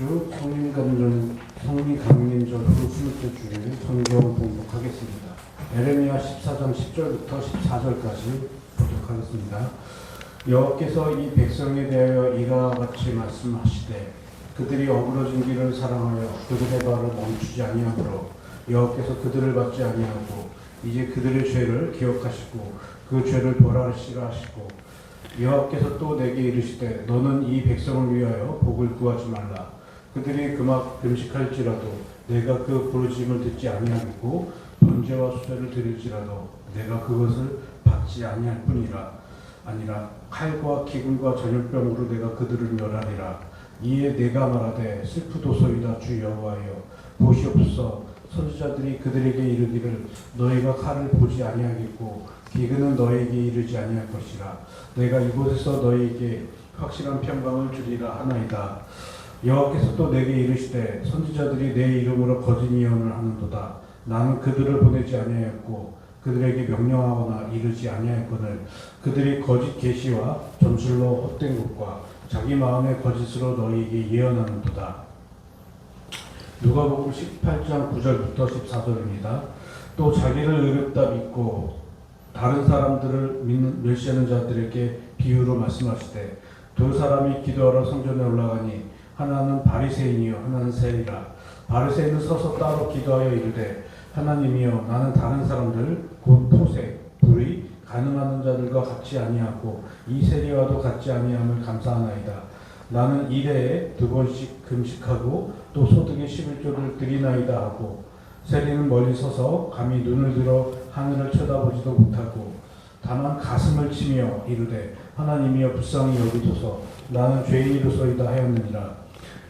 주 성리강림절 후 20째 주일 성경 봉독하겠습니다. 에레미야 14장 10절부터 14절까지 봉독하겠습니다. 여호와께서 이 백성에 대하여 이와 같이 말씀하시되 그들이 어그러진 길을 사랑하여 그들의 발을 멈추지 아니하므로 여호와께서 그들을 받지 아니하고 이제 그들의 죄를 기억하시고 그 죄를 벌하시라 하시고 여호와께서 또 내게 이르시되 너는 이 백성을 위하여 복을 구하지 말라. 그들이 그막 금식할지라도 내가 그 부르짖음을 듣지 아니하겠고 번제와 수제를 드릴지라도 내가 그것을 받지 아니할 뿐이라. 아니라 칼과 기근과 전염병으로 내가 그들을 멸하리라. 이에 내가 말하되 슬프도소이다 주 여호와여 보시옵소서. 선지자들이 그들에게 이르기를 너희가 칼을 보지 아니하겠고 기근은 너희에게 이르지 아니할 것이라. 내가 이곳에서 너희에게 확실한 평강을 주리라 하나이다. 여호와께서 또 내게 이르시되 선지자들이 내 이름으로 거짓 예언을 하는도다. 나는 그들을 보내지 아니하였고 그들에게 명령하거나 이르지 아니하였거늘 그들이 거짓 계시와 점술로 헛된 것과 자기 마음의 거짓으로 너희에게 예언하는도다. 누가복음 18장 9절부터 14절입니다. 또 자기를 의롭다 믿고 다른 사람들을 멸시하는 자들에게 비유로 말씀하시되 두 사람이 기도하러 성전에 올라가니 하나는 바리새인이요 하나는 세리라. 바리새인은 서서 따로 기도하여 이르되 하나님이여 나는 다른 사람들 곧 토색, 불의, 간음하는 자들과 같이 아니하고 이 세리와도 같지 아니함을 감사하나이다. 나는 일해에 2번씩 금식하고 또 소득의 11조를 드리나이다 하고 세리는 멀리 서서 감히 눈을 들어 하늘을 쳐다보지도 못하고 다만 가슴을 치며 이르되 하나님이여 불쌍히 여기소서 나는 죄인이로소이다 하였느니라.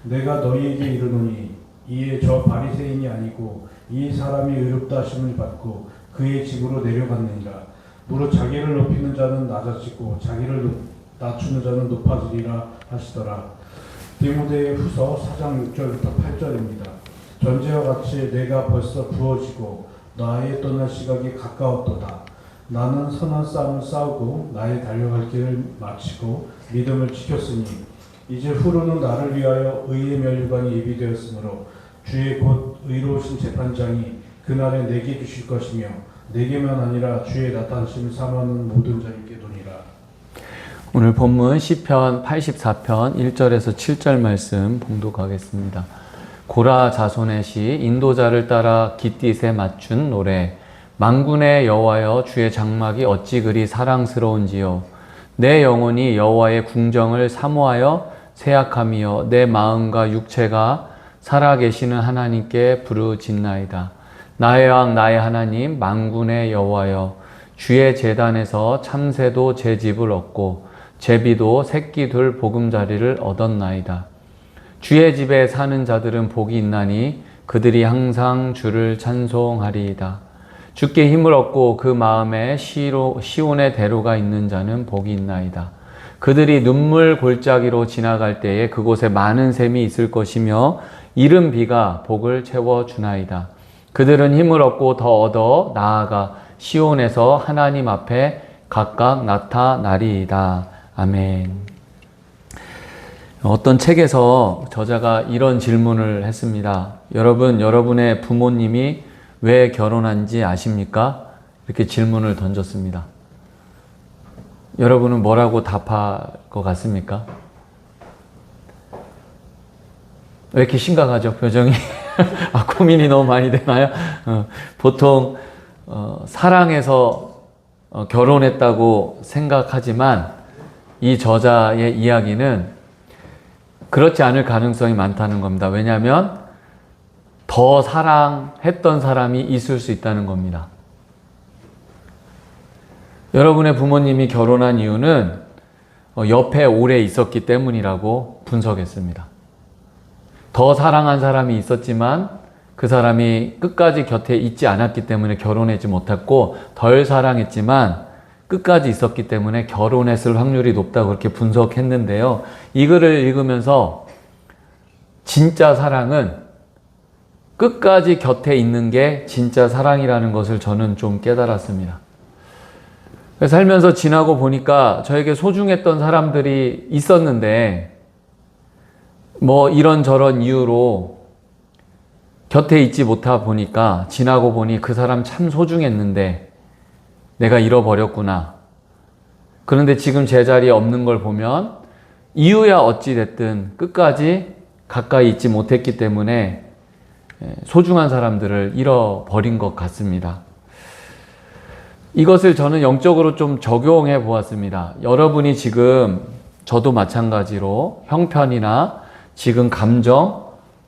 내가 너희에게 이르노니 이에 저 바리새인이 아니고 이 사람이 의롭다 하심을 받고 그의 집으로 내려갔느니라. 무릇 자기를 높이는 자는 낮아지고 자기를 낮추는 자는 높아지리라 하시더라. 디모데 후서 4장 6절부터 8절입니다. 전제와 같이 내가 벌써 부어지고 나의 떠날 시각이 가까웠도다. 나는 선한 싸움을 싸우고 나의 달려갈 길을 마치고 믿음을 지켰으니 이제 후로는 나를 위하여 의의 면류관이 예비되었으므로 주의 곧 의로우신 재판장이 그날에 내게 주실 것이며 내게만 아니라 주의 나타나심을 사모하는 모든 자에게 도니라. 오늘 본문 시편 84편 1절에서 7절 말씀 봉독하겠습니다. 고라 자손의 시 인도자를 따라 깃딧에 맞춘 노래. 만군의 여호와여 주의 장막이 어찌 그리 사랑스러운지요. 내 영혼이 여호와의 궁정을 사모하여 세약함이여 내 마음과 육체가 살아계시는 하나님께 부르짖나이다. 나의 왕 나의 하나님 만군의 여호와여 주의 제단에서 참새도 제 집을 얻고 제비도 새끼 둘 보금자리를 얻었나이다. 주의 집에 사는 자들은 복이 있나니 그들이 항상 주를 찬송하리이다. 주께 힘을 얻고 그 마음에 시온의 대로가 있는 자는 복이 있나이다. 그들이 눈물 골짜기로 지나갈 때에 그곳에 많은 샘이 있을 것이며 이른 비가 복을 채워주나이다. 그들은 힘을 얻고 더 얻어 나아가 시온에서 하나님 앞에 각각 나타나리이다. 아멘. 어떤 책에서 저자가 이런 질문을 했습니다. 여러분, 여러분의 부모님이 왜 결혼한지 아십니까? 이렇게 질문을 던졌습니다. 여러분은 뭐라고 답할 것 같습니까? 왜 이렇게 심각하죠? 표정이. 고민이 너무 많이 되나요? 보통 사랑해서 결혼했다고 생각하지만 이 저자의 이야기는 그렇지 않을 가능성이 많다는 겁니다. 왜냐하면 더 사랑했던 사람이 있을 수 있다는 겁니다. 여러분의 부모님이 결혼한 이유는 옆에 오래 있었기 때문이라고 분석했습니다. 더 사랑한 사람이 있었지만 그 사람이 끝까지 곁에 있지 않았기 때문에 결혼하지 못했고 덜 사랑했지만 끝까지 있었기 때문에 결혼했을 확률이 높다고 그렇게 분석했는데요. 이 글을 읽으면서 진짜 사랑은 끝까지 곁에 있는 게 진짜 사랑이라는 것을 저는 좀 깨달았습니다. 살면서 지나고 보니까 저에게 소중했던 사람들이 있었는데 뭐 이런저런 이유로 곁에 있지 못하 보니까 지나고 보니 그 사람 참 소중했는데 내가 잃어버렸구나. 그런데 지금 제 자리에 없는 걸 보면 이유야 어찌 됐든 끝까지 가까이 있지 못했기 때문에 소중한 사람들을 잃어버린 것 같습니다. 이것을 저는 영적으로 좀 적용해 보았습니다. 여러분이 지금 저도 마찬가지로 형편이나 지금 감정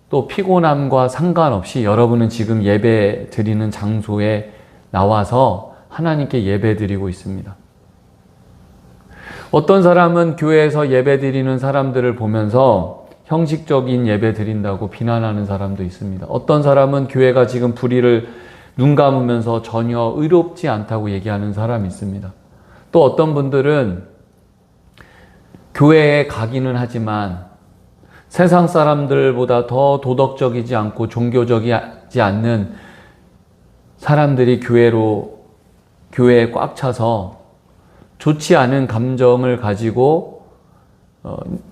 또 피곤함과 상관없이 여러분은 지금 예배 드리는 장소에 나와서 하나님께 예배 드리고 있습니다. 어떤 사람은 교회에서 예배 드리는 사람들을 보면서 형식적인 예배 드린다고 비난하는 사람도 있습니다. 어떤 사람은 교회가 지금 불의를 눈 감으면서 전혀 의롭지 않다고 얘기하는 사람이 있습니다. 또 어떤 분들은 교회에 가기는 하지만 세상 사람들보다 더 도덕적이지 않고 종교적이지 않는 사람들이 교회에 꽉 차서 좋지 않은 감정을 가지고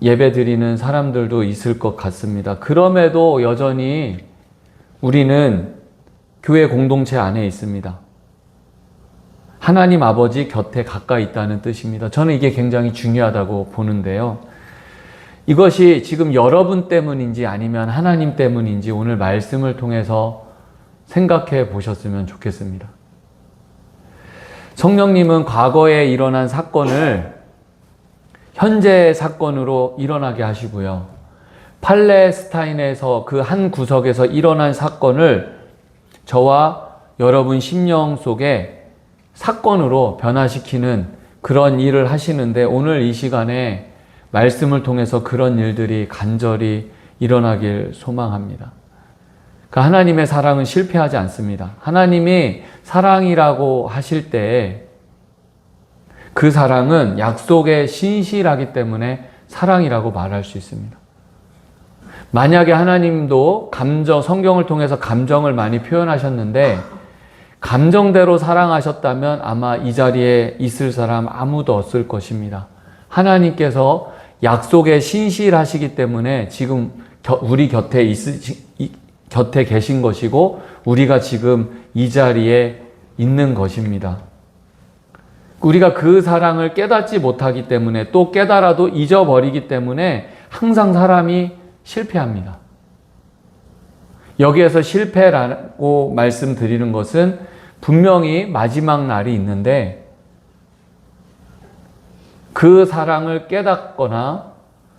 예배 드리는 사람들도 있을 것 같습니다. 그럼에도 여전히 우리는 교회 공동체 안에 있습니다. 하나님 아버지 곁에 가까이 있다는 뜻입니다. 저는 이게 굉장히 중요하다고 보는데요. 이것이 지금 여러분 때문인지 아니면 하나님 때문인지 오늘 말씀을 통해서 생각해 보셨으면 좋겠습니다. 성령님은 과거에 일어난 사건을 현재 사건으로 일어나게 하시고요. 팔레스타인에서 그 한 구석에서 일어난 사건을 저와 여러분 심령 속에 사건으로 변화시키는 그런 일을 하시는데 오늘 이 시간에 말씀을 통해서 그런 일들이 간절히 일어나길 소망합니다. 그러니까 하나님의 사랑은 실패하지 않습니다. 하나님이 사랑이라고 하실 때 그 사랑은 약속에 신실하기 때문에 사랑이라고 말할 수 있습니다. 만약에 하나님도 성경을 통해서 감정을 많이 표현하셨는데 감정대로 사랑하셨다면 아마 이 자리에 있을 사람 아무도 없을 것입니다. 하나님께서 약속에 신실하시기 때문에 지금 우리 곁에 계신 것이고 우리가 지금 이 자리에 있는 것입니다. 우리가 그 사랑을 깨닫지 못하기 때문에 또 깨달아도 잊어버리기 때문에 항상 사람이 실패합니다. 여기에서 실패라고 말씀드리는 것은 분명히 마지막 날이 있는데 그 사랑을 깨닫거나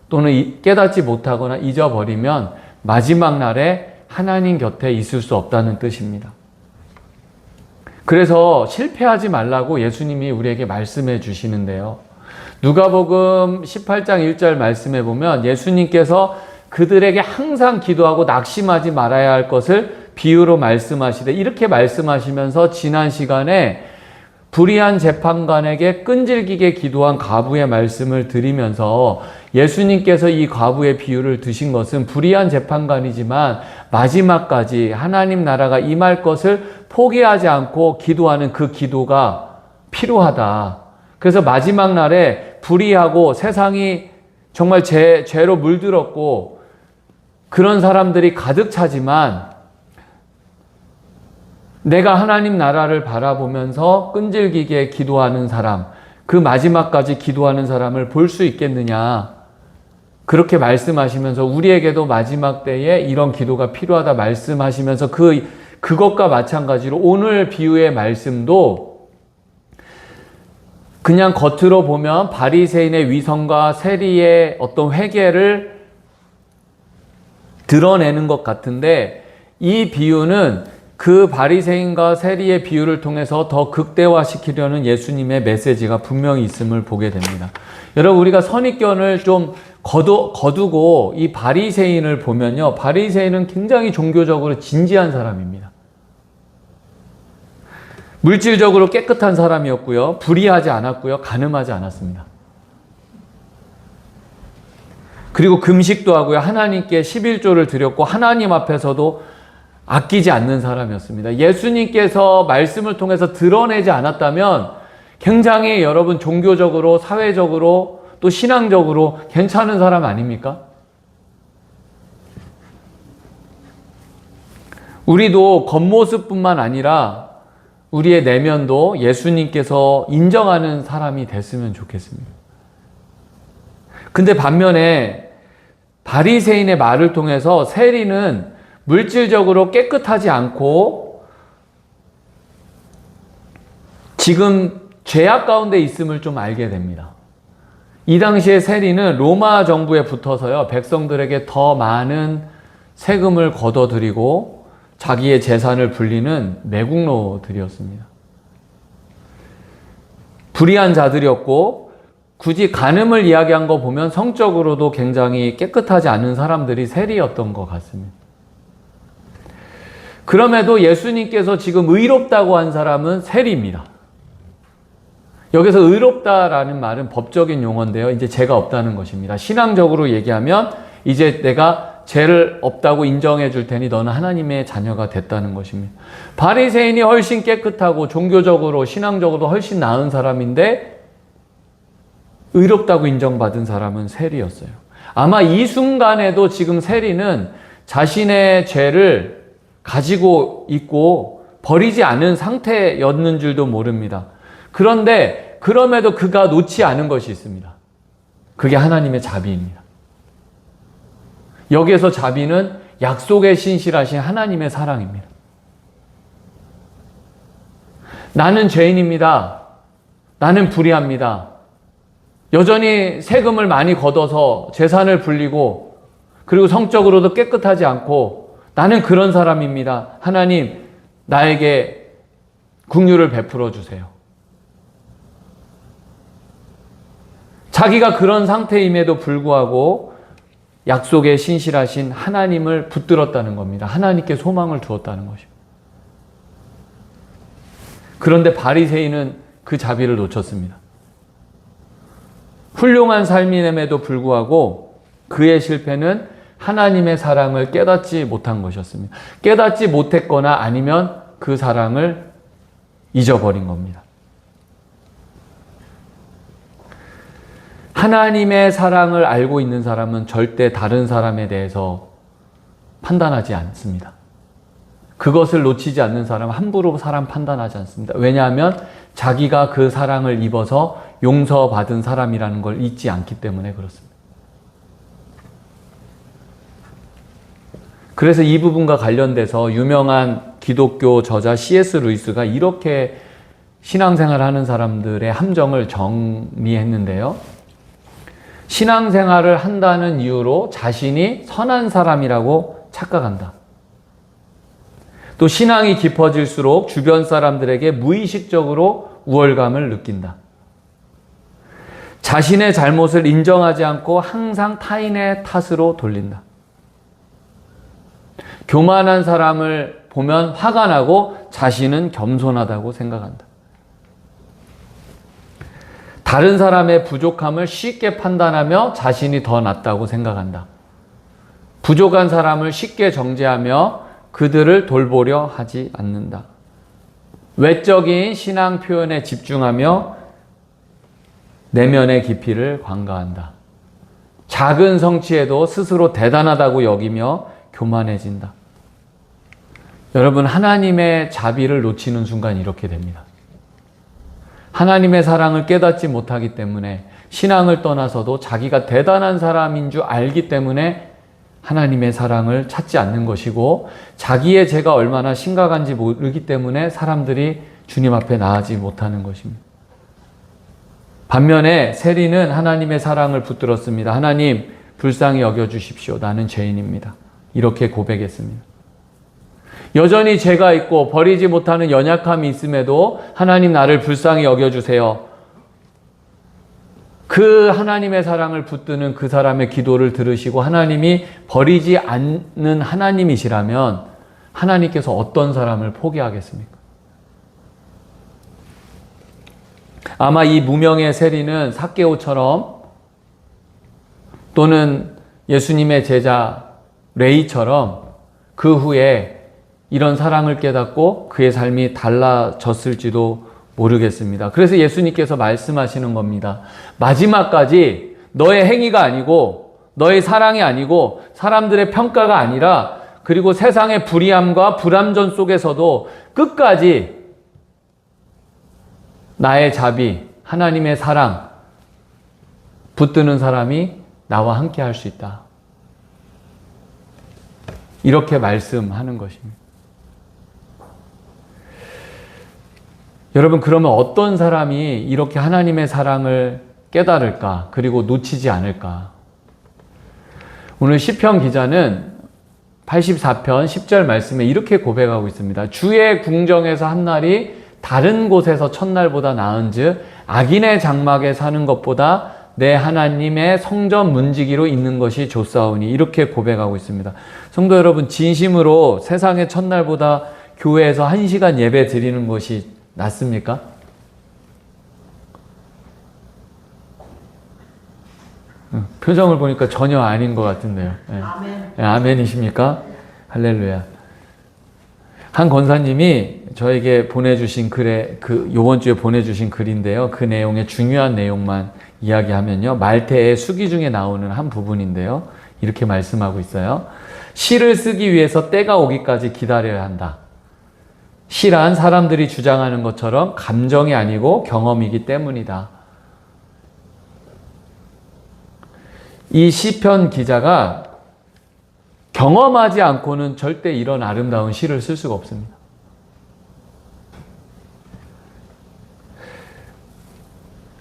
또는 깨닫지 못하거나 잊어버리면 마지막 날에 하나님 곁에 있을 수 없다는 뜻입니다. 그래서 실패하지 말라고 예수님이 우리에게 말씀해 주시는데요. 누가복음 18장 1절 말씀해 보면 예수님께서 그들에게 항상 기도하고 낙심하지 말아야 할 것을 비유로 말씀하시되 이렇게 말씀하시면서 지난 시간에 불의한 재판관에게 끈질기게 기도한 과부의 말씀을 드리면서 예수님께서 이 과부의 비유를 드신 것은 불의한 재판관이지만 마지막까지 하나님 나라가 임할 것을 포기하지 않고 기도하는 그 기도가 필요하다. 그래서 마지막 날에 불의하고 세상이 정말 죄로 물들었고 그런 사람들이 가득 차지만 내가 하나님 나라를 바라보면서 끈질기게 기도하는 사람, 그 마지막까지 기도하는 사람을 볼 수 있겠느냐. 그렇게 말씀하시면서 우리에게도 마지막 때에 이런 기도가 필요하다 말씀하시면서 그것과 마찬가지로 오늘 비유의 말씀도 그냥 겉으로 보면 바리새인의 위선과 세리의 어떤 회개를 드러내는 것 같은데 이 비유는 그 바리새인과 세리의 비유를 통해서 더 극대화시키려는 예수님의 메시지가 분명히 있음을 보게 됩니다. 여러분 우리가 선입견을 좀 거두고 이 바리새인을 보면요. 바리새인은 굉장히 종교적으로 진지한 사람입니다. 물질적으로 깨끗한 사람이었고요. 불의하지 않았고요. 간음하지 않았습니다. 그리고 금식도 하고요. 하나님께 11조를 드렸고 하나님 앞에서도 아끼지 않는 사람이었습니다. 예수님께서 말씀을 통해서 드러내지 않았다면 굉장히 여러분 종교적으로 사회적으로 또 신앙적으로 괜찮은 사람 아닙니까? 우리도 겉모습뿐만 아니라 우리의 내면도 예수님께서 인정하는 사람이 됐으면 좋겠습니다. 근데 반면에 바리새인의 말을 통해서 세리는 물질적으로 깨끗하지 않고 지금 죄악 가운데 있음을 좀 알게 됩니다. 이 당시에 세리는 로마 정부에 붙어서요, 백성들에게 더 많은 세금을 걷어들이고 자기의 재산을 불리는 매국노들이었습니다. 불의한 자들이었고, 굳이 간음을 이야기한 거 보면 성적으로도 굉장히 깨끗하지 않은 사람들이 세리였던 것 같습니다. 그럼에도 예수님께서 지금 의롭다고 한 사람은 세리입니다. 여기서 의롭다라는 말은 법적인 용어인데요, 이제 죄가 없다는 것입니다. 신앙적으로 얘기하면 이제 내가 죄를 없다고 인정해 줄 테니 너는 하나님의 자녀가 됐다는 것입니다. 바리새인이 훨씬 깨끗하고 종교적으로 신앙적으로 훨씬 나은 사람인데 의롭다고 인정받은 사람은 세리였어요. 아마 이 순간에도 지금 세리는 자신의 죄를 가지고 있고 버리지 않은 상태였는 줄도 모릅니다. 그런데 그럼에도 그가 놓지 않은 것이 있습니다. 그게 하나님의 자비입니다. 여기에서 자비는 약속에 신실하신 하나님의 사랑입니다. 나는 죄인입니다. 나는 불의합니다. 여전히 세금을 많이 걷어서 재산을 불리고 그리고 성적으로도 깨끗하지 않고 나는 그런 사람입니다. 하나님, 나에게 긍휼을 베풀어 주세요. 자기가 그런 상태임에도 불구하고 약속에 신실하신 하나님을 붙들었다는 겁니다. 하나님께 소망을 두었다는 것입니다. 그런데 바리새인은 그 자비를 놓쳤습니다. 훌륭한 삶임에도 불구하고 그의 실패는 하나님의 사랑을 깨닫지 못한 것이었습니다. 깨닫지 못했거나 아니면 그 사랑을 잊어버린 겁니다. 하나님의 사랑을 알고 있는 사람은 절대 다른 사람에 대해서 판단하지 않습니다. 그것을 놓치지 않는 사람은 함부로 사람 판단하지 않습니다. 왜냐하면 자기가 그 사랑을 입어서 용서받은 사람이라는 걸 잊지 않기 때문에 그렇습니다. 그래서 이 부분과 관련돼서 유명한 기독교 저자 C.S. 루이스가 이렇게 신앙생활을 하는 사람들의 함정을 정리했는데요. 신앙생활을 한다는 이유로 자신이 선한 사람이라고 착각한다. 또 신앙이 깊어질수록 주변 사람들에게 무의식적으로 우월감을 느낀다. 자신의 잘못을 인정하지 않고 항상 타인의 탓으로 돌린다. 교만한 사람을 보면 화가 나고 자신은 겸손하다고 생각한다. 다른 사람의 부족함을 쉽게 판단하며 자신이 더 낫다고 생각한다. 부족한 사람을 쉽게 정죄하며 그들을 돌보려 하지 않는다. 외적인 신앙 표현에 집중하며 내면의 깊이를 관가한다. 작은 성취에도 스스로 대단하다고 여기며 교만해진다. 여러분, 하나님의 자비를 놓치는 순간 이렇게 됩니다. 하나님의 사랑을 깨닫지 못하기 때문에 신앙을 떠나서도 자기가 대단한 사람인 줄 알기 때문에 하나님의 사랑을 찾지 않는 것이고, 자기의 죄가 얼마나 심각한지 모르기 때문에 사람들이 주님 앞에 나아지 못하는 것입니다. 반면에 세리는 하나님의 사랑을 붙들었습니다. 하나님, 불쌍히 여겨주십시오. 나는 죄인입니다. 이렇게 고백했습니다. 여전히 죄가 있고 버리지 못하는 연약함이 있음에도 하나님, 나를 불쌍히 여겨주세요. 그 하나님의 사랑을 붙드는 그 사람의 기도를 들으시고 하나님이 버리지 않는 하나님이시라면 하나님께서 어떤 사람을 포기하겠습니까? 아마 이 무명의 세리는 삭개오처럼 또는 예수님의 제자 레이처럼 그 후에 이런 사랑을 깨닫고 그의 삶이 달라졌을지도 모르겠습니다. 그래서 예수님께서 말씀하시는 겁니다. 마지막까지 너의 행위가 아니고 너의 사랑이 아니고 사람들의 평가가 아니라 그리고 세상의 불의함과 불완전 속에서도 끝까지 나의 자비, 하나님의 사랑 붙드는 사람이 나와 함께 할 수 있다. 이렇게 말씀하는 것입니다. 여러분, 그러면 어떤 사람이 이렇게 하나님의 사랑을 깨달을까? 그리고 놓치지 않을까? 오늘 시편 기자는 84편 10절 말씀에 이렇게 고백하고 있습니다. 주의 궁정에서 한 날이 다른 곳에서 첫날보다 나은즉 악인의 장막에 사는 것보다 내 하나님의 성전 문지기로 있는 것이 좋사오니, 이렇게 고백하고 있습니다. 성도 여러분, 진심으로 세상의 첫날보다 교회에서 1시간 예배 드리는 것이 낫습니까? 표정을 보니까 전혀 아닌 것 같은데요. 네. 아멘. 네, 아멘이십니까? 할렐루야. 한 권사님이 저에게 보내주신 글에, 요번 주에 보내주신 글인데요. 그 내용의 중요한 내용만 이야기하면요. 말태의 수기 중에 나오는 한 부분인데요. 이렇게 말씀하고 있어요. 시를 쓰기 위해서 때가 오기까지 기다려야 한다. 시란 사람들이 주장하는 것처럼 감정이 아니고 경험이기 때문이다. 이 시편 기자가 경험하지 않고는 절대 이런 아름다운 시를 쓸 수가 없습니다.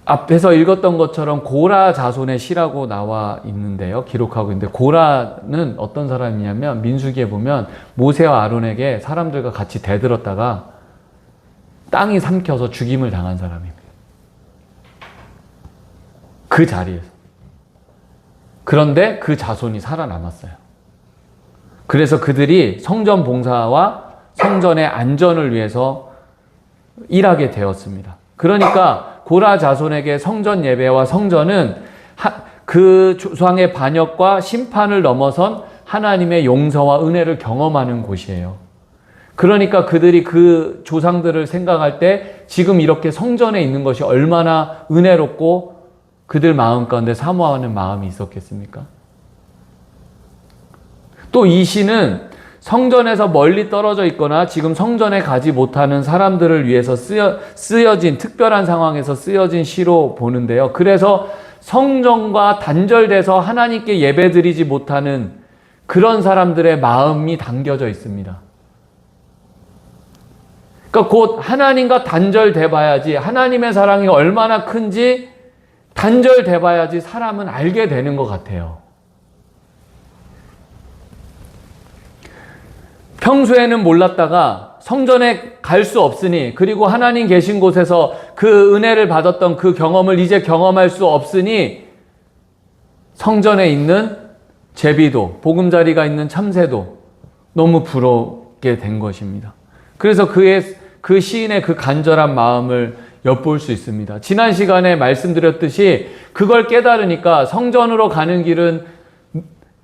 앞에서 읽었던 것처럼 고라 자손의 시라고 나와 있는데요. 기록하고 있는데, 고라는 어떤 사람이냐면 민수기에 보면 모세와 아론에게 사람들과 같이 대들었다가 땅이 삼켜서 죽임을 당한 사람입니다. 그 자리에서. 그런데 그 자손이 살아남았어요. 그래서 그들이 성전 봉사와 성전의 안전을 위해서 일하게 되었습니다. 그러니까 고라 자손에게 성전 예배와 성전은 그 조상의 반역과 심판을 넘어선 하나님의 용서와 은혜를 경험하는 곳이에요. 그러니까 그들이 그 조상들을 생각할 때 지금 이렇게 성전에 있는 것이 얼마나 은혜롭고 그들 마음 가운데 사모하는 마음이 있었겠습니까? 또 이 시는 성전에서 멀리 떨어져 있거나 지금 성전에 가지 못하는 사람들을 위해서 쓰여진, 특별한 상황에서 쓰여진 시로 보는데요. 그래서 성전과 단절돼서 하나님께 예배드리지 못하는 그런 사람들의 마음이 담겨져 있습니다. 그러니까 곧 하나님과 단절돼 봐야지, 하나님의 사랑이 얼마나 큰지 단절돼 봐야지 사람은 알게 되는 것 같아요. 평소에는 몰랐다가 성전에 갈 수 없으니, 그리고 하나님 계신 곳에서 그 은혜를 받았던 그 경험을 이제 경험할 수 없으니 성전에 있는 제비도, 보금자리가 있는 참새도 너무 부럽게 된 것입니다. 그래서 그 시인의 그 간절한 마음을 엿볼 수 있습니다. 지난 시간에 말씀드렸듯이 그걸 깨달으니까 성전으로 가는 길은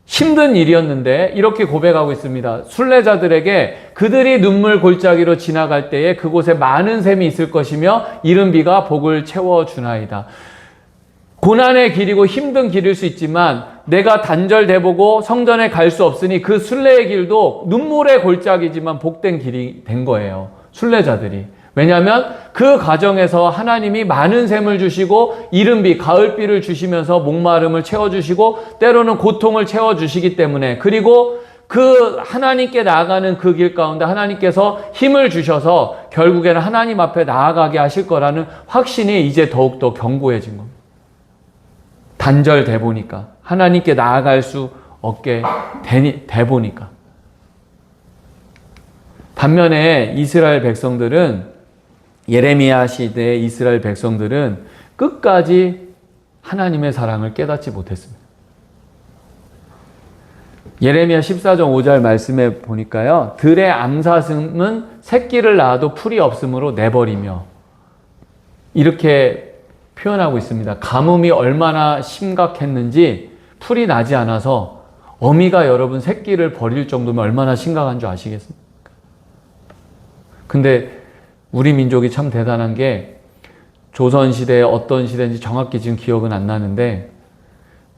힘든 일이었는데 이렇게 고백하고 있습니다. 순례자들에게 그들이 눈물 골짜기로 지나갈 때에 그곳에 많은 샘이 있을 것이며 이른 비가 복을 채워주나이다. 고난의 길이고 힘든 길일 수 있지만 내가 단절돼보고 성전에 갈 수 없으니 그 순례의 길도 눈물의 골짜기지만 복된 길이 된 거예요. 순례자들이. 왜냐하면 그 과정에서 하나님이 많은 샘을 주시고 이른 비, 가을비를 주시면서 목마름을 채워주시고 때로는 고통을 채워주시기 때문에, 그리고 그 하나님께 나아가는 그 길 가운데 하나님께서 힘을 주셔서 결국에는 하나님 앞에 나아가게 하실 거라는 확신이 이제 더욱더 견고해진 겁니다. 단절돼 보니까, 하나님께 나아갈 수 없게 돼 보니까. 반면에 이스라엘 백성들은, 예레미야 시대의 이스라엘 백성들은 끝까지 하나님의 사랑을 깨닫지 못했습니다. 예레미야 14장 5절 말씀에 보니까요, 들의 암사슴은 새끼를 낳아도 풀이 없으므로 내버리며, 이렇게 표현하고 있습니다. 가뭄이 얼마나 심각했는지 풀이 나지 않아서 어미가 여러분 새끼를 버릴 정도면 얼마나 심각한 줄 아시겠습니까? 근데 우리 민족이 참 대단한 게, 조선시대에 어떤 시대인지 정확히 지금 기억은 안 나는데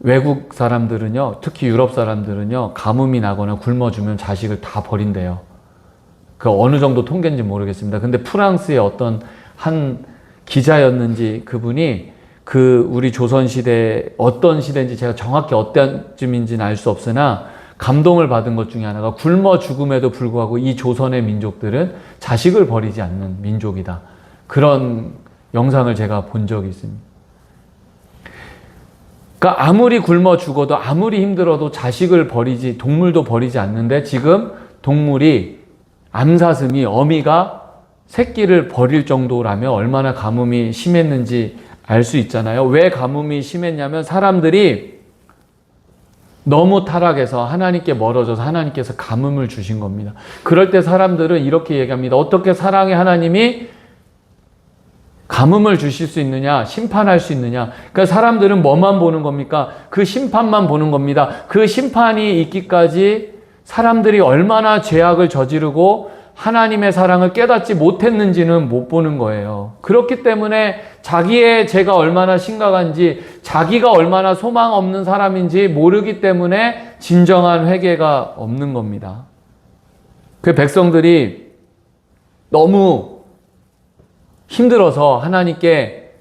외국 사람들은요, 특히 유럽 사람들은요, 가뭄이 나거나 굶어 죽으면 자식을 다 버린대요. 그 어느 정도 통계인지 모르겠습니다. 근데 프랑스의 어떤 한 기자였는지 그분이 그 우리 조선시대 어떤 시대인지 제가 정확히 어때쯤인지는 알 수 없으나 감동을 받은 것 중에 하나가 굶어 죽음에도 불구하고 이 조선의 민족들은 자식을 버리지 않는 민족이다. 그런 영상을 제가 본 적이 있습니다. 그러니까 아무리 굶어 죽어도 아무리 힘들어도 자식을 버리지, 동물도 버리지 않는데 지금 동물이 암사슴이 어미가 새끼를 버릴 정도라면 얼마나 가뭄이 심했는지 알 수 있잖아요. 왜 가뭄이 심했냐면 사람들이 너무 타락해서 하나님께 멀어져서 하나님께서 가뭄을 주신 겁니다. 그럴 때 사람들은 이렇게 얘기합니다. 어떻게 사랑의 하나님이 가뭄을 주실 수 있느냐? 심판할 수 있느냐? 그러니까 사람들은 뭐만 보는 겁니까? 그 심판만 보는 겁니다. 그 심판이 있기까지 사람들이 얼마나 죄악을 저지르고 하나님의 사랑을 깨닫지 못했는지는 못 보는 거예요. 그렇기 때문에 자기의 죄가 얼마나 심각한지, 자기가 얼마나 소망 없는 사람인지 모르기 때문에 진정한 회개가 없는 겁니다. 그 백성들이 너무 힘들어서 하나님께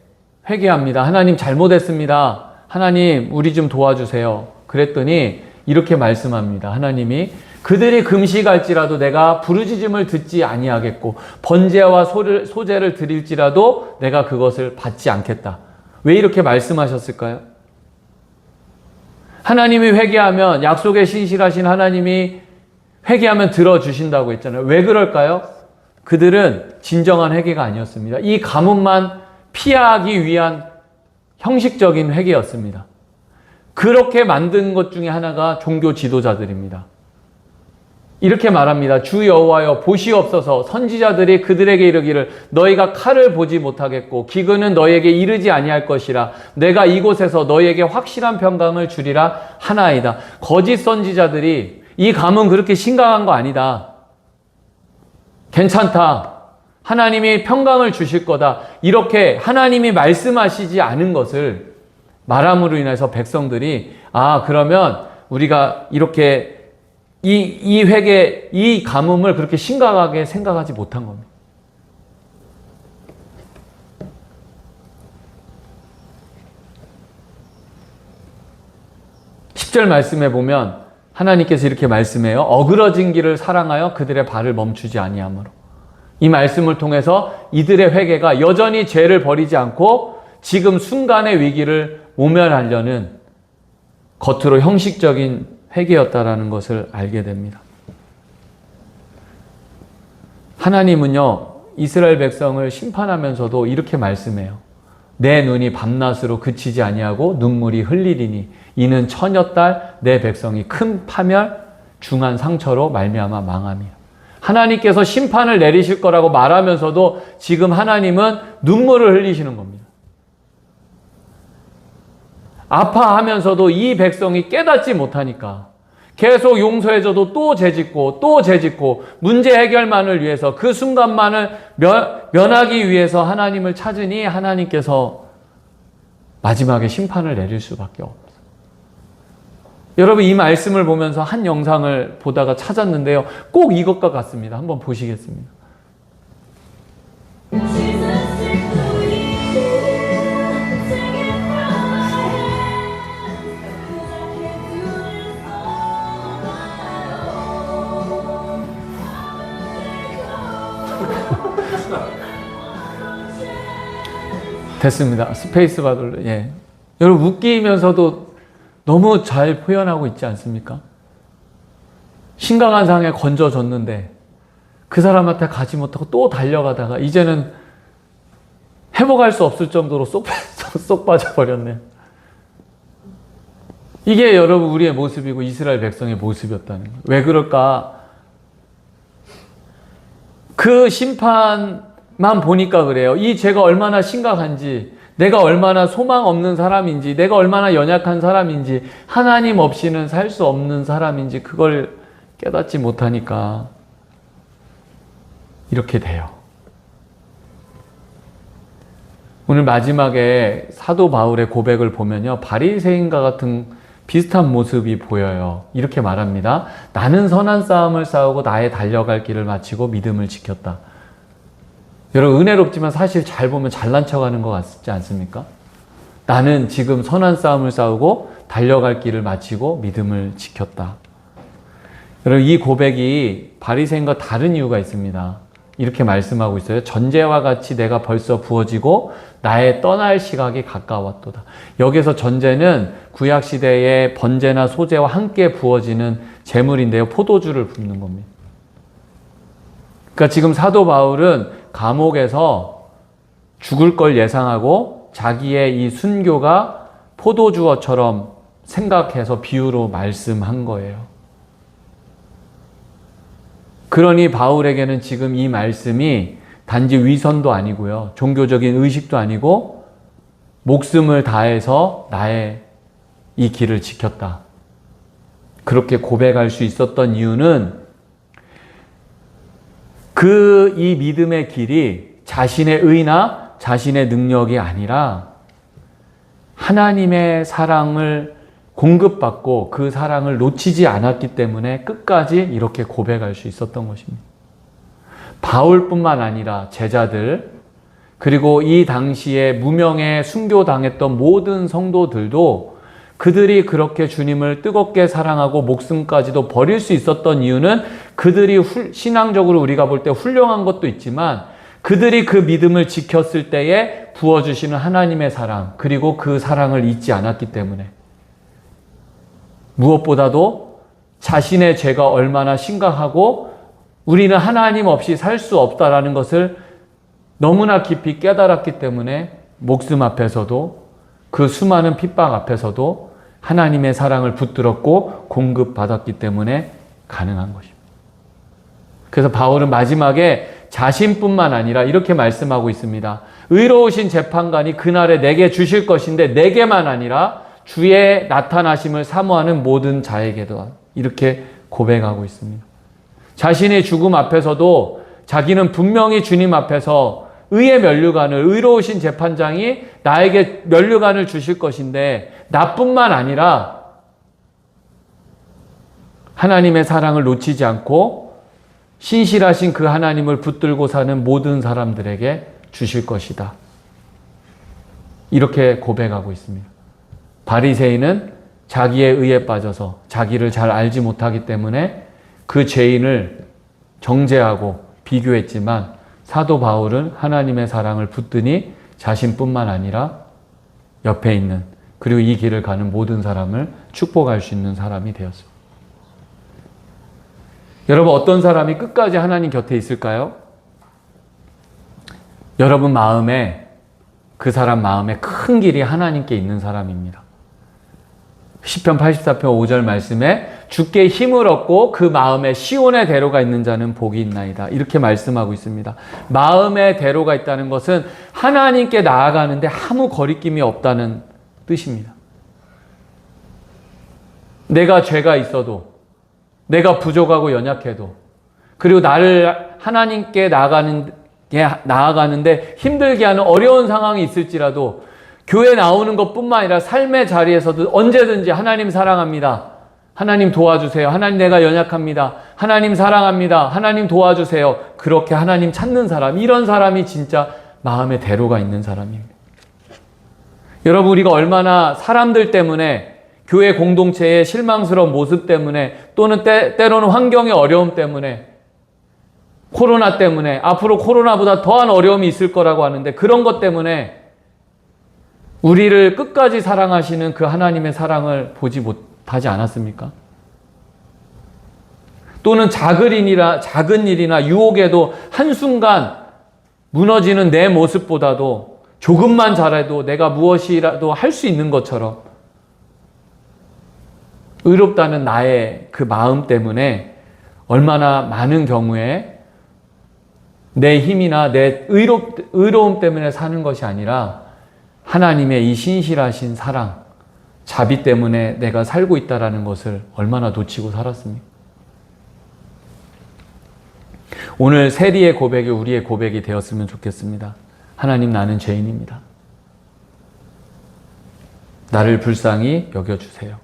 회개합니다. 하나님 잘못했습니다. 하나님 우리 좀 도와주세요. 그랬더니 이렇게 말씀합니다. 하나님이 그들이 금식할지라도 내가 부르짖음을 듣지 아니하겠고 번제와 소제를 드릴지라도 내가 그것을 받지 않겠다. 왜 이렇게 말씀하셨을까요? 하나님이 회개하면, 약속에 신실하신 하나님이 회개하면 들어주신다고 했잖아요. 왜 그럴까요? 그들은 진정한 회개가 아니었습니다. 이 가뭄만 피하기 위한 형식적인 회개였습니다. 그렇게 만든 것 중에 하나가 종교 지도자들입니다. 이렇게 말합니다. 주 여호와여 보시옵소서. 선지자들이 그들에게 이르기를 너희가 칼을 보지 못하겠고 기근은 너희에게 이르지 아니할 것이라. 내가 이곳에서 너희에게 확실한 평강을 주리라 하나이다. 거짓 선지자들이 이 감은 그렇게 심각한 거 아니다. 괜찮다. 하나님이 평강을 주실 거다. 이렇게 하나님이 말씀하시지 않은 것을 말함으로 인해서 백성들이 그러면 우리가 이렇게 이 회개, 이 가뭄을 그렇게 심각하게 생각하지 못한 겁니다. (10절) 말씀에 보면 하나님께서 이렇게 말씀해요. 어그러진 길을 사랑하여 그들의 발을 멈추지 아니하므로. 이 말씀을 통해서 이들의 회개가 여전히 죄를 버리지 않고 지금 순간의 위기를 모면하려는 겉으로 형식적인 회개였다라는 것을 알게 됩니다. 하나님은요, 이스라엘 백성을 심판하면서도 이렇게 말씀해요. 내 눈이 밤낮으로 그치지 아니하고 눈물이 흘리리니 이는 처녀 딸 내 백성이 큰 파멸 중한 상처로 말미암아 망함이야. 하나님께서 심판을 내리실 거라고 말하면서도 지금 하나님은 눈물을 흘리시는 겁니다. 아파하면서도 이 백성이 깨닫지 못하니까 계속 용서해줘도 또 죄짓고 또 죄짓고 문제 해결만을 위해서 그 순간만을 면하기 위해서 하나님을 찾으니 하나님께서 마지막에 심판을 내릴 수밖에 없어요. 여러분 이 말씀을 보면서 한 영상을 보다가 찾았는데요. 꼭 이것과 같습니다. 한번 보시겠습니다. 됐습니다. 스페이스 바를 여러분 웃기면서도 너무 잘 표현하고 있지 않습니까? 심각한 상황에 건져줬는데 그 사람한테 가지 못하고 또 달려가다가 이제는 회복할 수 없을 정도로 쏙 빠져버렸네. 이게 여러분 우리의 모습이고 이스라엘 백성의 모습이었다는 거예요. 왜 그럴까? 그 심판만 보니까 그래요. 이 죄가 얼마나 심각한지, 내가 얼마나 소망 없는 사람인지, 내가 얼마나 연약한 사람인지, 하나님 없이는 살 수 없는 사람인지 그걸 깨닫지 못하니까 이렇게 돼요. 오늘 마지막에 사도 바울의 고백을 보면요, 바리새인과 같은 비슷한 모습이 보여요. 이렇게 말합니다. 나는 선한 싸움을 싸우고 나의 달려갈 길을 마치고 믿음을 지켰다. 여러분, 은혜롭지만 사실 잘 보면 잘난 척하는 것 같지 않습니까? 나는 지금 선한 싸움을 싸우고 달려갈 길을 마치고 믿음을 지켰다. 여러분, 이 고백이 바리새인과 다른 이유가 있습니다. 이렇게 말씀하고 있어요. 전제와 같이 내가 벌써 부어지고 나의 떠날 시각이 가까웠도다. 여기서 전제는 구약시대의 번제나 소제와 함께 부어지는 제물인데요, 포도주를 붓는 겁니다. 그러니까 지금 사도 바울은 감옥에서 죽을 걸 예상하고 자기의 이 순교가 포도주어처럼 생각해서 비유로 말씀한 거예요. 그러니 바울에게는 지금 이 말씀이 단지 위선도 아니고요, 종교적인 의식도 아니고 목숨을 다해서 나의 이 길을 지켰다, 그렇게 고백할 수 있었던 이유는 이 믿음의 길이 자신의 의나 자신의 능력이 아니라 하나님의 사랑을 공급받고 그 사랑을 놓치지 않았기 때문에 끝까지 이렇게 고백할 수 있었던 것입니다. 바울뿐만 아니라 제자들, 그리고 이 당시에 무명에 순교당했던 모든 성도들도 그들이 그렇게 주님을 뜨겁게 사랑하고 목숨까지도 버릴 수 있었던 이유는 그들이 신앙적으로 우리가 볼 때 훌륭한 것도 있지만 그들이 그 믿음을 지켰을 때에 부어주시는 하나님의 사랑, 그리고 그 사랑을 잊지 않았기 때문에, 무엇보다도 자신의 죄가 얼마나 심각하고 우리는 하나님 없이 살 수 없다라는 것을 너무나 깊이 깨달았기 때문에 목숨 앞에서도 그 수많은 핍박 앞에서도 하나님의 사랑을 붙들었고 공급받았기 때문에 가능한 것입니다. 그래서 바울은 마지막에 자신뿐만 아니라 이렇게 말씀하고 있습니다. 의로우신 재판관이 그날에 내게 주실 것인데 내게만 아니라 주의 나타나심을 사모하는 모든 자에게도, 이렇게 고백하고 있습니다. 자신의 죽음 앞에서도 자기는 분명히 주님 앞에서 의의 면류관을, 의로우신 재판장이 나에게 면류관을 주실 것인데 나뿐만 아니라 하나님의 사랑을 놓치지 않고 신실하신 그 하나님을 붙들고 사는 모든 사람들에게 주실 것이다, 이렇게 고백하고 있습니다. 바리새인은 자기의 의에 빠져서 자기를 잘 알지 못하기 때문에 그 죄인을 정죄하고 비교했지만 사도 바울은 하나님의 사랑을 붙드니 자신뿐만 아니라 옆에 있는, 그리고 이 길을 가는 모든 사람을 축복할 수 있는 사람이 되었습니다. 여러분, 어떤 사람이 끝까지 하나님 곁에 있을까요? 여러분 마음에, 그 사람 마음에 큰 길이 하나님께 있는 사람입니다. 시편 84편 5절 말씀에 주께 힘을 얻고 그 마음에 시온의 대로가 있는 자는 복이 있나이다, 이렇게 말씀하고 있습니다. 마음의 대로가 있다는 것은 하나님께 나아가는데 아무 거리낌이 없다는 뜻입니다. 내가 죄가 있어도, 내가 부족하고 연약해도, 그리고 나를 하나님께 나아가는데 힘들게 하는 어려운 상황이 있을지라도 교회 나오는 것뿐만 아니라 삶의 자리에서도 언제든지 하나님 사랑합니다, 하나님 도와주세요, 하나님 내가 연약합니다, 하나님 사랑합니다, 하나님 도와주세요, 그렇게 하나님 찾는 사람, 이런 사람이 진짜 마음의 대로가 있는 사람입니다. 여러분, 우리가 얼마나 사람들 때문에, 교회 공동체의 실망스러운 모습 때문에, 또는 때로는 환경의 어려움 때문에, 코로나 때문에, 앞으로 코로나보다 더한 어려움이 있을 거라고 하는데 그런 것 때문에 우리를 끝까지 사랑하시는 그 하나님의 사랑을 보지 못하지 않았습니까? 또는 작은 일이나 유혹에도 한순간 무너지는 내 모습보다도 조금만 잘해도 내가 무엇이라도 할 수 있는 것처럼 의롭다는 나의 그 마음 때문에 얼마나 많은 경우에 내 힘이나 내 의로움 때문에 사는 것이 아니라 하나님의 이 신실하신 사랑, 자비 때문에 내가 살고 있다는 것을 얼마나 놓치고 살았습니까? 오늘 세리의 고백이 우리의 고백이 되었으면 좋겠습니다. 하나님, 나는 죄인입니다. 나를 불쌍히 여겨주세요.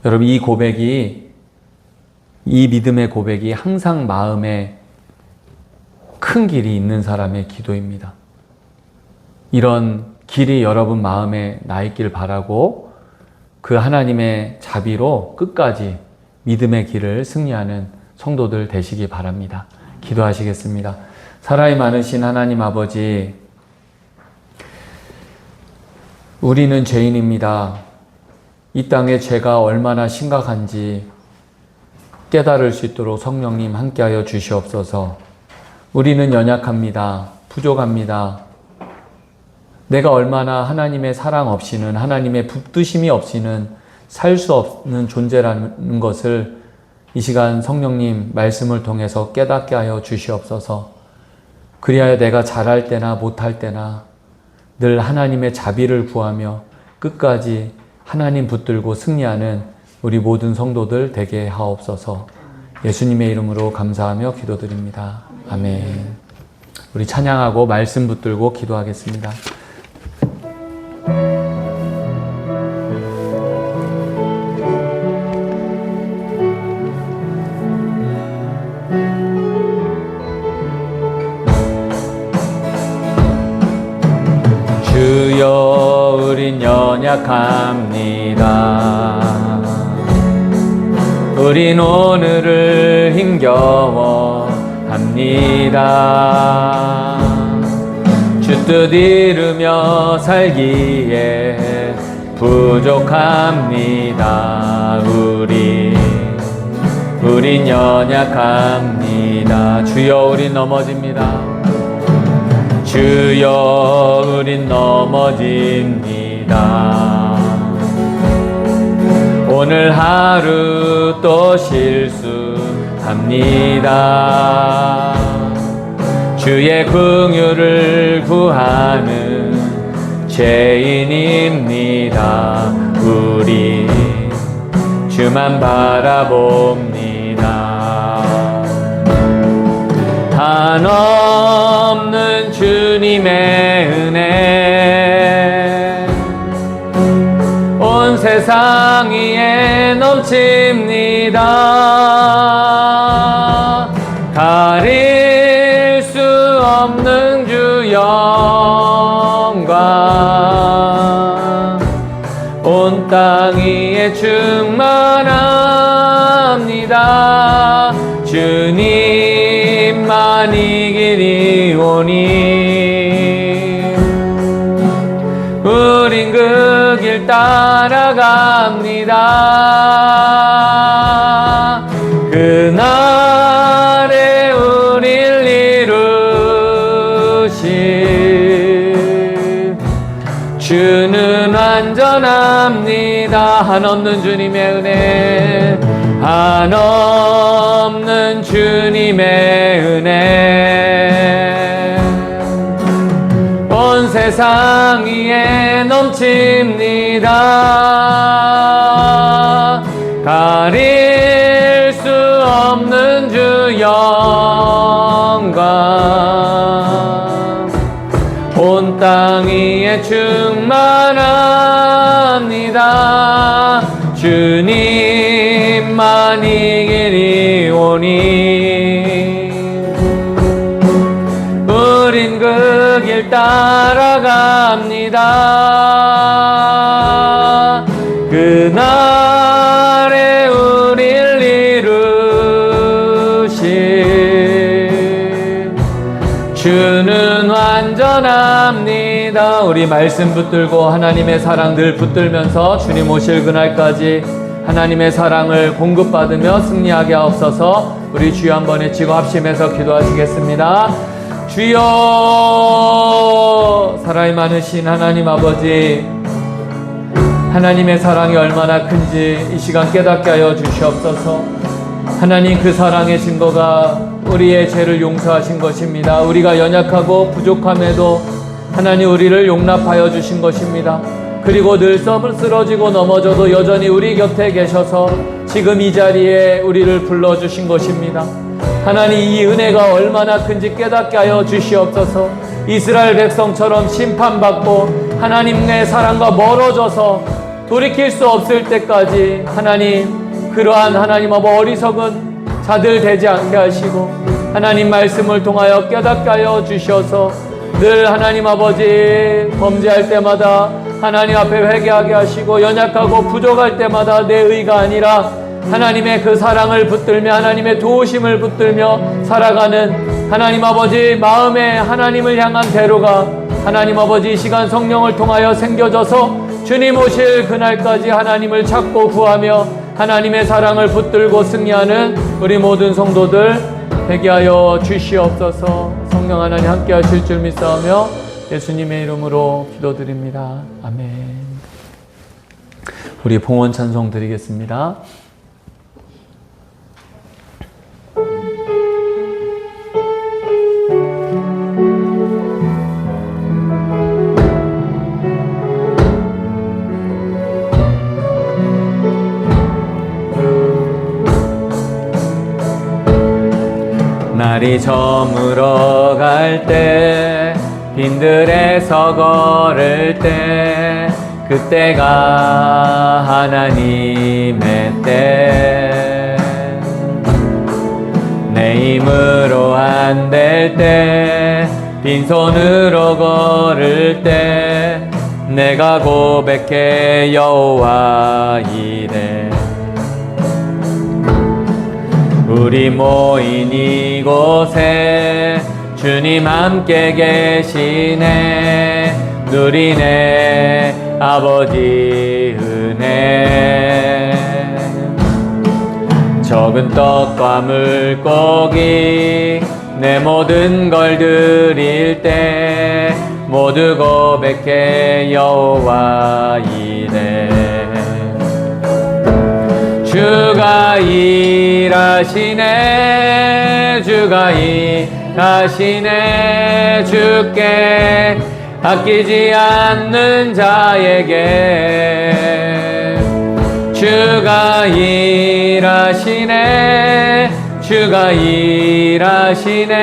여러분, 이 믿음의 고백이 항상 마음에 큰 길이 있는 사람의 기도입니다. 이런 길이 여러분 마음에 나 있길 바라고 그 하나님의 자비로 끝까지 믿음의 길을 승리하는 성도들 되시기 바랍니다. 기도하시겠습니다. 사랑이 많으신 하나님 아버지, 우리는 죄인입니다. 이 땅의 죄가 얼마나 심각한지 깨달을 수 있도록 성령님 함께하여 주시옵소서. 우리는 연약합니다. 부족합니다. 내가 얼마나 하나님의 사랑 없이는, 하나님의 붙드심이 없이는 살 수 없는 존재라는 것을 이 시간 성령님 말씀을 통해서 깨닫게 하여 주시옵소서. 그리하여 내가 잘할 때나 못할 때나 늘 하나님의 자비를 구하며 끝까지 하나님 붙들고 승리하는 우리 모든 성도들 되게 하옵소서. 예수님의 이름으로 감사하며 기도드립니다. 아멘. 우리 찬양하고 말씀 붙들고 기도하겠습니다. 주여, 우린 연약합니다. 우린 오늘을 힘겨워합니다. 주 뜻 이루며 살기에 부족합니다. 우린 연약합니다. 주여, 우린 넘어집니다. 주여, 우린 넘어집니다. 오늘 하루 또 실수합니다. 주의 긍휼을 구하는 죄인입니다. 우리 주만 바라봅니다. 한없는 주님의 은혜 온 세상 위에 넘칩니다. 가릴 수 없는 주 영광 온 땅 위에 충만합니다. 주님만 이기리오니 우린 그 길 따라갑니다. 그날에 우릴 이루실 주는 완전합니다. 한없는 주님의 은혜, 한없는 주님의 은혜 온 세상 위에 넘칩니다. 가릴 수 없는 주 영광 온 땅 위에 충만합니다. 주님만 이기리오니 우린 그 길 따라갑니다. 그날에 우릴 이루실 주는 완전합니다. 우리 말씀 붙들고 하나님의 사랑 늘 붙들면서 주님 오실 그날까지 하나님의 사랑을 공급받으며 승리하게 하옵소서. 우리 주여 한번 외치고 합심해서 기도하시겠습니다. 주여, 사랑이 많으신 하나님 아버지, 하나님의 사랑이 얼마나 큰지 이 시간 깨닫게 하여 주시옵소서. 하나님, 그 사랑의 증거가 우리의 죄를 용서하신 것입니다. 우리가 연약하고 부족함에도 하나님 우리를 용납하여 주신 것입니다. 그리고 늘 쓰러지고 넘어져도 여전히 우리 곁에 계셔서 지금 이 자리에 우리를 불러주신 것입니다. 하나님, 이 은혜가 얼마나 큰지 깨닫게 하여 주시옵소서. 이스라엘 백성처럼 심판받고 하나님의 사랑과 멀어져서 돌이킬 수 없을 때까지 하나님, 그러한 하나님 아버지 어리석은 자들 되지 않게 하시고 하나님 말씀을 통하여 깨닫게 하여 주셔서 늘 하나님 아버지 범죄할 때마다 하나님 앞에 회개하게 하시고 연약하고 부족할 때마다 내 의가 아니라 하나님의 그 사랑을 붙들며 하나님의 도우심을 붙들며 살아가는 하나님 아버지 마음에 하나님을 향한 대로가 하나님 아버지 이 시간 성령을 통하여 생겨져서 주님 오실 그날까지 하나님을 찾고 구하며 하나님의 사랑을 붙들고 승리하는 우리 모든 성도들 되게 하여 주시옵소서. 성령 하나님 함께 하실 줄 믿사오며 예수님의 이름으로 기도드립니다. 아멘. 우리 봉헌 찬송 드리겠습니다. 날이 저물어 갈 때 빈들에서 걸을 때 그때가 하나님의 때 내 힘으로 안 될 때 빈손으로 걸을 때 내가 고백해 여호와 이래 우리 모인 이곳에 주님 함께 계시네 누리네 아버지 은혜 적은 떡과 물고기 내 모든 걸 드릴 때 모두 고백해 여호와 이래 주가 일하시네 주가 일하시네 주께 아끼지 않는 자에게 주가 일하시네 주가 일하시네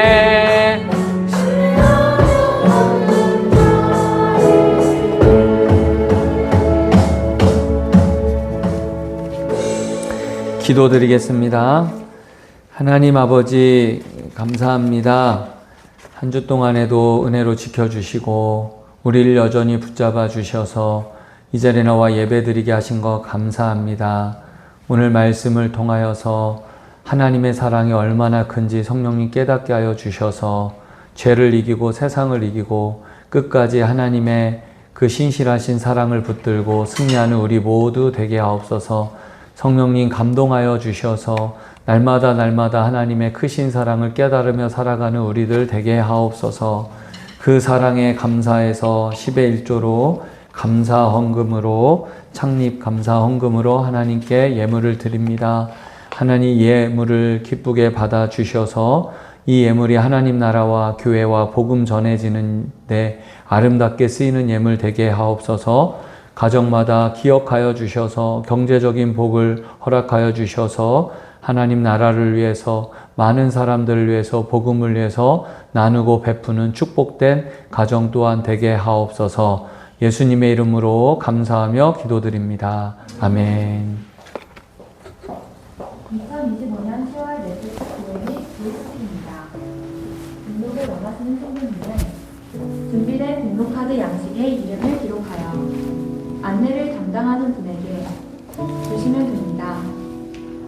기도드리겠습니다. 하나님 아버지 감사합니다. 한 주 동안에도 은혜로 지켜주시고 우리를 여전히 붙잡아 주셔서 이 자리에 나와 예배드리게 하신 것 감사합니다. 오늘 말씀을 통하여서 하나님의 사랑이 얼마나 큰지 성령님 깨닫게 하여 주셔서 죄를 이기고 세상을 이기고 끝까지 하나님의 그 신실하신 사랑을 붙들고 승리하는 우리 모두 되게 하옵소서. 성령님 감동하여 주셔서 날마다 하나님의 크신 사랑을 깨달으며 살아가는 우리들 되게 하옵소서. 그 사랑에 감사해서 10의 1조로 감사 헌금으로 창립 감사 헌금으로 하나님께 예물을 드립니다. 하나님 예물을 기쁘게 받아 주셔서 이 예물이 하나님 나라와 교회와 복음 전해지는 데 아름답게 쓰이는 예물 되게 하옵소서. 가정마다 기억하여 주셔서 경제적인 복을 허락하여 주셔서 하나님 나라를 위해서 많은 사람들을 위해서 복음을 위해서 나누고 베푸는 축복된 가정 또한 되게 하옵소서. 예수님의 이름으로 감사하며 기도드립니다. 아멘. 2025년 10월 넷째 교회 및 교회 소식입니다. 등록을 원하시는 성도님은 준비된 등록카드 양식에 이름을 기록하여 안내를 담당하는 분에게 주시면 됩니다.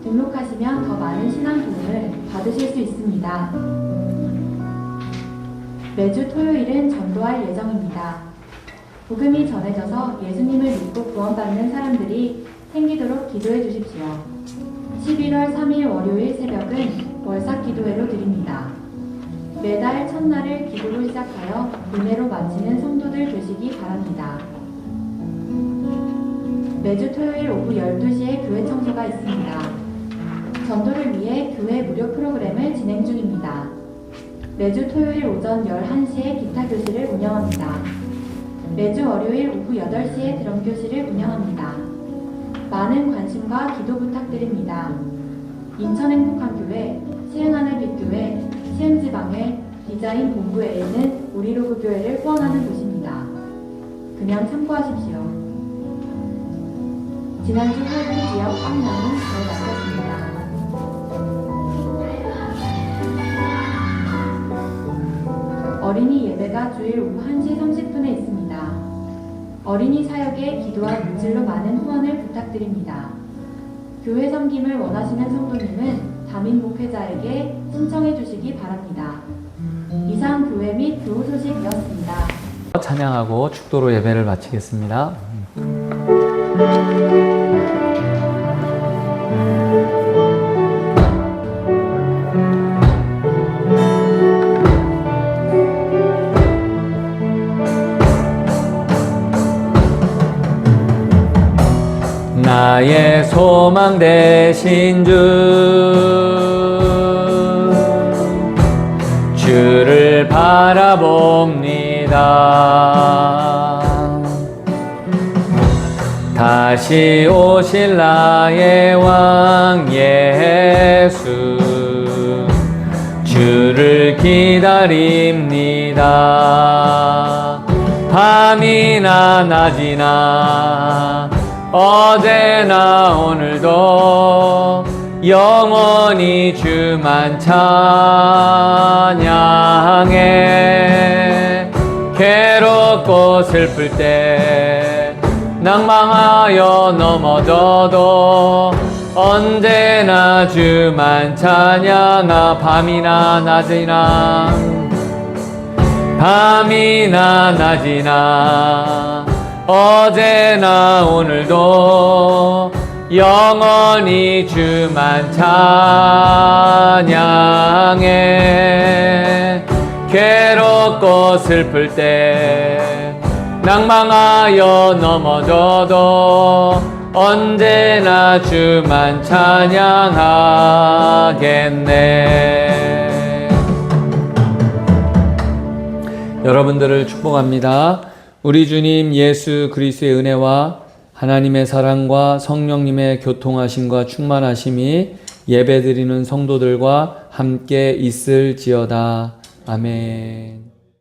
등록하시면 더 많은 신앙 도움을 받으실 수 있습니다. 매주 토요일은 전도할 예정입니다. 복음이 전해져서 예수님을 믿고 구원받는 사람들이 생기도록 기도해 주십시오. 11월 3일 월요일 새벽은 월삭 기도회로 드립니다. 매달 첫날을 기도로 시작하여 은혜로 마치는 성도들 되시기 바랍니다. 매주 토요일 오후 12시에 교회 청소가 있습니다. 전도를 위해 교회 무료 프로그램을 진행 중입니다. 매주 토요일 오전 11시에 기타 교실을 운영합니다. 매주 월요일 오후 8시에 드럼 교실을 운영합니다. 많은 관심과 기도 부탁드립니다. 인천행복한교회, 시흥하늘빛교회, 시흥지방회, 디자인 본부에 있는 우리로그 교회를 후원하는 곳입니다. 금연 참고하십시오. 지난주 활동 지역 빵량은 잘 마쳤습니다. 어린이 예배가 주일 오후 1시 30분에 있습니다. 어린이 사역에 기도와 물질로 많은 후원을 부탁드립니다. 교회 섬김을 원하시는 성도님은 담임 목회자에게 신청해 주시기 바랍니다. 이상 교회 및 교우 소식이었습니다. 찬양하고 축도로 예배를 마치겠습니다. 나의 소망 되신 주를 바라봅니다. 다시 오실 나의 왕 예수 주를 기다립니다. 밤이나 낮이나 어제나 오늘도 영원히 주만 찬양해. 괴롭고 슬플 때 낭망하여 넘어져도 언제나 주만 찬양하. 밤이나 낮이나 어제나 오늘도 영원히 주만 찬양해. 괴롭고 슬플 때 낭망하여 넘어져도 언제나 주만 찬양하겠네. 여러분들을 축복합니다. 우리 주님 예수 그리스도의 은혜와 하나님의 사랑과 성령님의 교통하심과 충만하심이 예배드리는 성도들과 함께 있을지어다. 아멘.